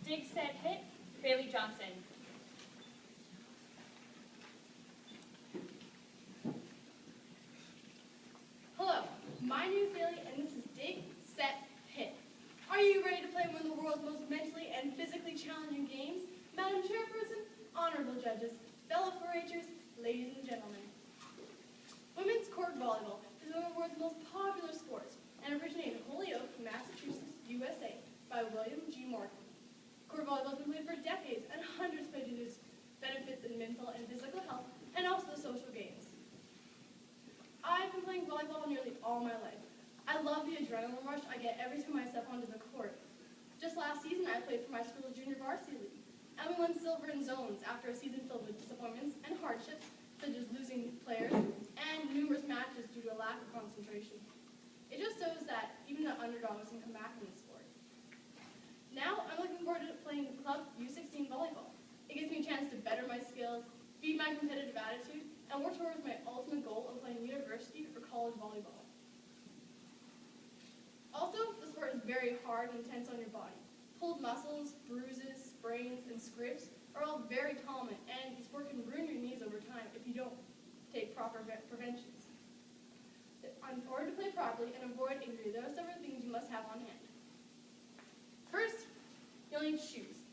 Dig, set, hit, Bailey Johnson. Hello, my name is Bailey, and this is Dig, Set, Hit. Are you ready to play one of the world's most mentally and physically challenging games? Madam Chairperson, honorable judges, fellow 4-Hers, ladies and gentlemen. Women's court volleyball is one of the world's most popular sports and originated in Holyoke, Massachusetts, USA by William G. Morgan. Court volleyball has been played for decades and hundreds of benefits in mental and physical health and also the social gains. I've been playing volleyball nearly all my life. I love the adrenaline rush I get every time I step onto the court. Just last season, I played for my school's junior varsity league, and we won silver in zones after a season filled with disappointments and hardships, such as losing players and numerous matches due to a lack of concentration. It just shows that even the underdogs can come back in the sport. Now, I'm looking forward to playing club U16 volleyball. It gives me a chance to better my skills, feed my competitive attitude, and work towards my ultimate goal of playing university or college volleyball. Also, the sport is very hard and intense on your body. Pulled muscles, bruises, sprains, and scrapes are all very common, and the sport can ruin your knees over time if you don't take proper preventions. In order to play properly and avoid injury, there are several things you must have on hand. First, you'll need shoes.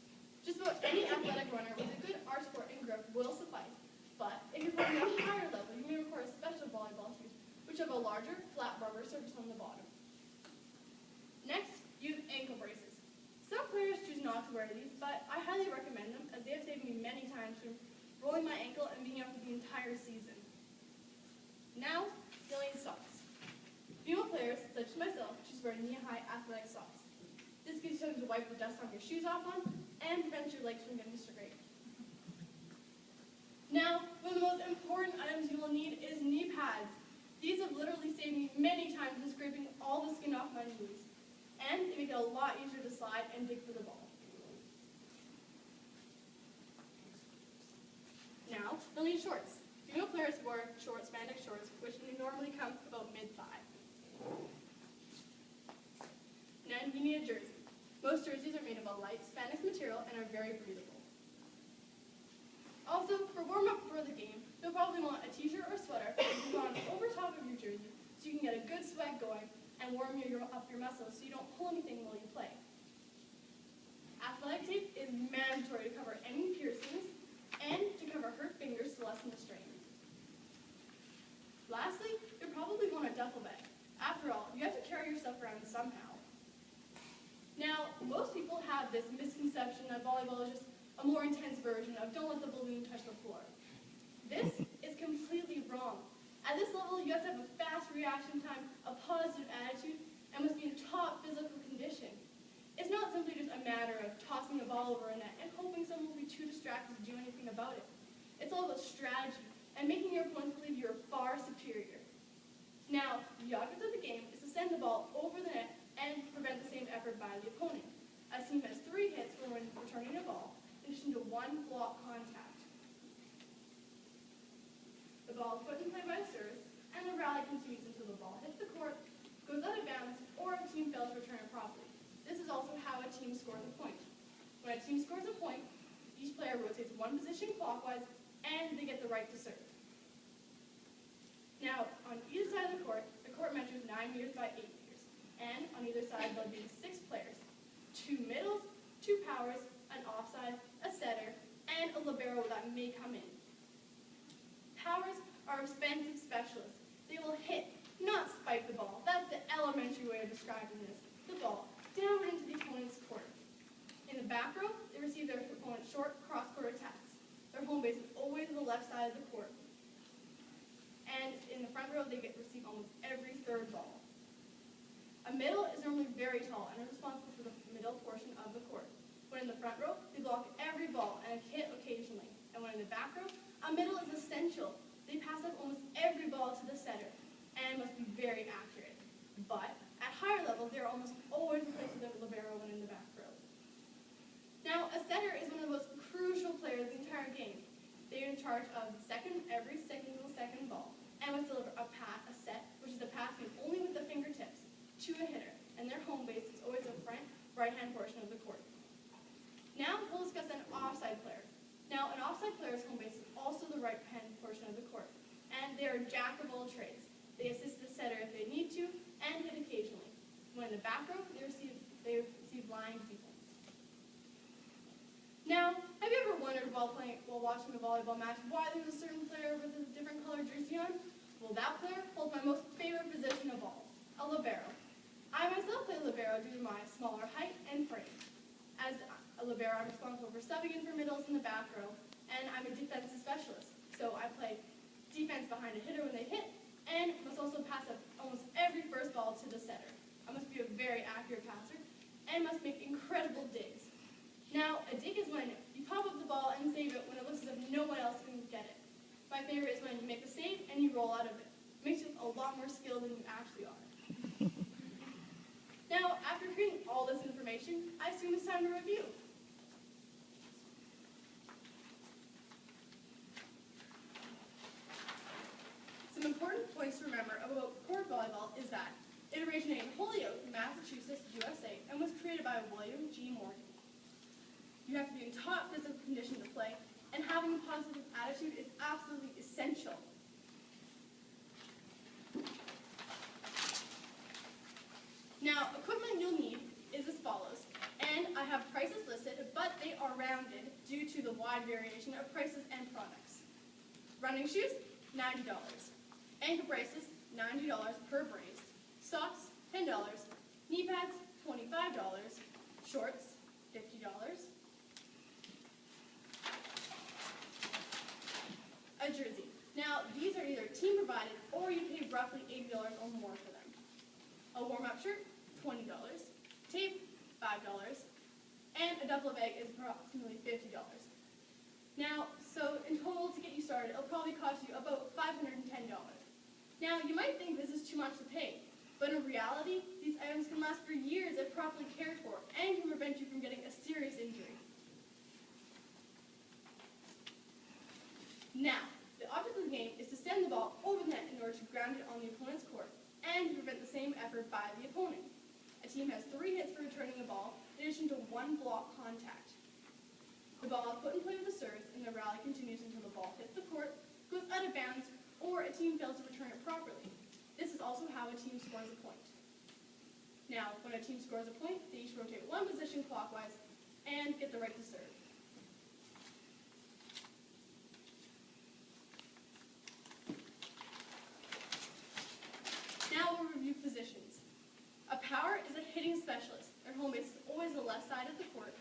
Just about any athletic runner with a good arch support and grip will suffice. But if you're playing at a higher level, you may require special volleyball shoes, which have a larger, flat rubber surface on the bottom. Next, use ankle braces. Some players choose not to wear these, but I highly recommend them as they have saved me many times from rolling my ankle and being out for the entire season. Now, you'll need socks. Female players, such as myself, choose to wear knee-high athletic socks. This gives you something to wipe the dust off your shoes off on and prevents your legs from getting straight. Now, one of the most important items you will need is knee pads. These have literally saved me many times from scraping all the skin off my knees, and they make it a lot easier to slide and dig for the ball. Now, you'll need shorts. Female players wear short spandex shorts, which normally come about mid-thigh. Then you need a jersey. Most jerseys are made of a light spandex material and are very breathable. Also, for warm-up for the game, you'll probably want a t-shirt or sweater that you can put on over top of your jersey so you can get a good sweat going and warm up your muscles so you don't pull anything while you play. Athletic tape is mandatory to cover any piercings and to cover hurt fingers to lessen the strain. Lastly, you'll probably want a duffel bag. After all, you have to carry yourself around somehow. Now, most people have this misconception that volleyball is just a more intense version of don't let the balloon touch the floor. This is completely wrong. At this level, you have to have a fast reaction time, a positive attitude, and must be in top physical condition. It's not simply just a matter of tossing a ball over a net and hoping someone will be too distracted to do anything about it. It's all about strategy and making your opponents believe you're far superior. Now, the object of the game is to send the ball over the net and prevent the same effort by the opponent. A team has 3 hits when returning a ball, in addition to 1 block contact. The ball is put in play by the service, and the rally continues until the ball hits the court, goes out of bounds, or if a team fails to return it properly. This is also how a team scores a point. When a team scores a point, each player rotates 1 position clockwise, and they get the right to serve. Now, on either side of the court measures 9 meters by 8 meters. And on either side, there'll be 6 players, 2 middles, 2 powers, an offside, a setter, and a libero that may come in. Powers are expensive specialists. They will hit, not spike the ball. That's the elementary way of describing this. The ball downward into the opponent's court. In the back row, they receive their opponent's short cross-court attacks. Their home base is always on the left side of the court. And in the front row, they receive almost every 3rd ball. A middle is normally very tall and is responsible for the middle portion of the court. When in the front row, they block every ball and hit occasionally. And when in the back row, a middle is essential. They pass up almost every ball to the setter and must be very accurate. But at higher levels, they are almost always replaced with a libero when in the back row. Now, a setter is one of the most crucial players in the entire game. They are in charge of every single second ball and must deliver a set, which is a pass made only with the fingertips, to a hitter, and their home base is always the front right-hand portion of the court. When in the back row, they receive line defense. Now, have you ever wondered while watching a volleyball match why there's a certain player with a different colored jersey on? Well, that player holds my most favorite position of all, a libero. I myself play libero due to my smaller height and frame. As a libero, I'm responsible for subbing in for middles in the back row, and I'm a defensive specialist. So I play defense behind a hitter when they hit, and must also pass up almost every first ball to the setter. I must be a very accurate passer, and must make incredible digs. Now, a dig is when you pop up the ball and save it when it looks as if no one else can get it. My favorite is when you make a save and you roll out of it. It makes you a lot more skilled than you actually are. Now, after hearing all this information, I assume it's time to review. Some important points to remember about court volleyball is that it originated in Holyoke, Massachusetts, USA, and was created by William G. Morgan. You have to be in top physical condition to play, and having a positive attitude is absolutely essential. Now, equipment you'll need is as follows, and I have prices listed, but they are rounded due to the wide variation of prices and products. Running shoes, $90. Ankle braces, $90 per brace. Socks, $10. Knee pads, $25. Shorts, $50. A jersey. Now, these are either team provided or you pay roughly $80 or more for them. A warm-up shirt, $20. Tape, $5. And a duffel bag is approximately $50. Now, so in total to get you started, it'll probably cost you about $510. Now, you might think this is too much to pay, but in reality, these items can last for years if properly cared for and can prevent you from getting a serious injury. Now, the object of the game is to send the ball over the net in order to ground it on the opponent's court and to prevent the same effort by the opponent. A team has 3 hits for returning the ball, in addition to 1 block contact. The ball is put in play with the serves, and the rally continues until the ball hits the court, goes out of bounds, or a team fails to return it properly. This is also how a team scores a point. Now, when a team scores a point, they each rotate 1 position clockwise and get the right to serve. Now we'll review positions. A power is a hitting specialist. Their home base is always the left side of the court,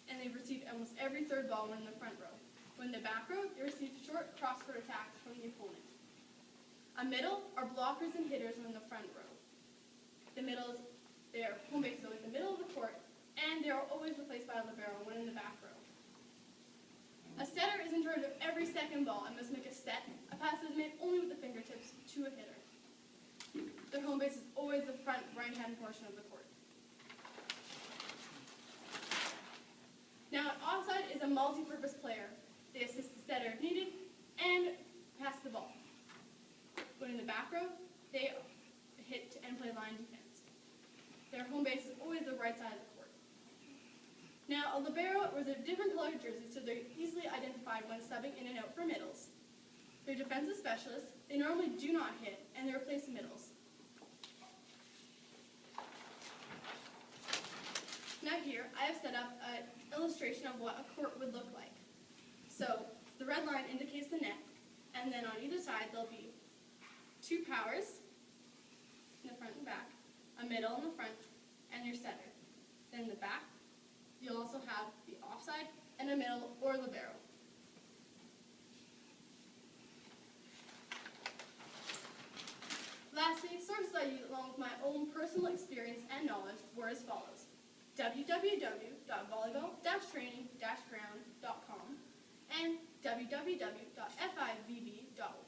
and they receive almost every third ball when in the front row. When in the back row, they receive short cross-court attacks from the opponent. A middle are blockers and hitters when in the front row. The middles, their home base is always in the middle of the court, and they are always replaced by a libero when in the back row. A setter is in charge of every second ball and must make a set. A pass is made only with the fingertips to a hitter. Their home base is always the front right-hand portion of the court. Now, an offside is a multi-purpose player. They assist the setter if needed and pass the ball. When in the back row, they hit and play line defense. Their home base is always the right side of the court. Now, a libero wears a different colored jersey, so they're easily identified when subbing in and out for middles. They're defensive specialists. They normally do not hit, and they replace middles. Now here, I have set up an illustration of what a court would look like. So, the red line indicates the net, and then on either side there'll be 2 powers in the front and back, a middle in the front, and your setter. Then in the back, you'll also have the offside and a middle or libero. Lastly, sources I used along with my own personal experience and knowledge were as follows: www.volleyball-training-ground.com and www.fivb.org.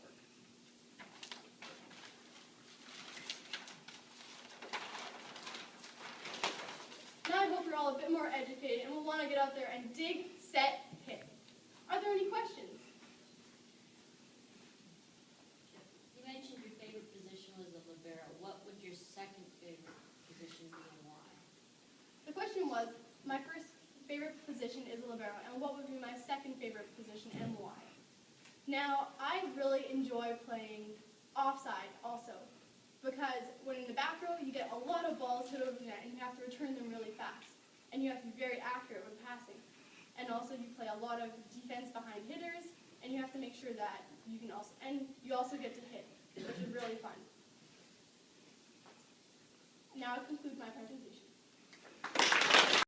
Now I hope you're all a bit more educated and will want to get out there and dig, set, hit. Are there any questions? You mentioned your favorite position was the libero. What would your second favorite position be and why? The question was, my first favorite position is libero, and what would be my second favorite position and why? Now, I really enjoy playing offside also, because when in the back row, you get a lot of balls to the net, and you have to return them really fast. And you have to be very accurate when passing. And also you play a lot of defense behind hitters, and you have to make sure that you can also, and you also get to hit, which is really fun. Now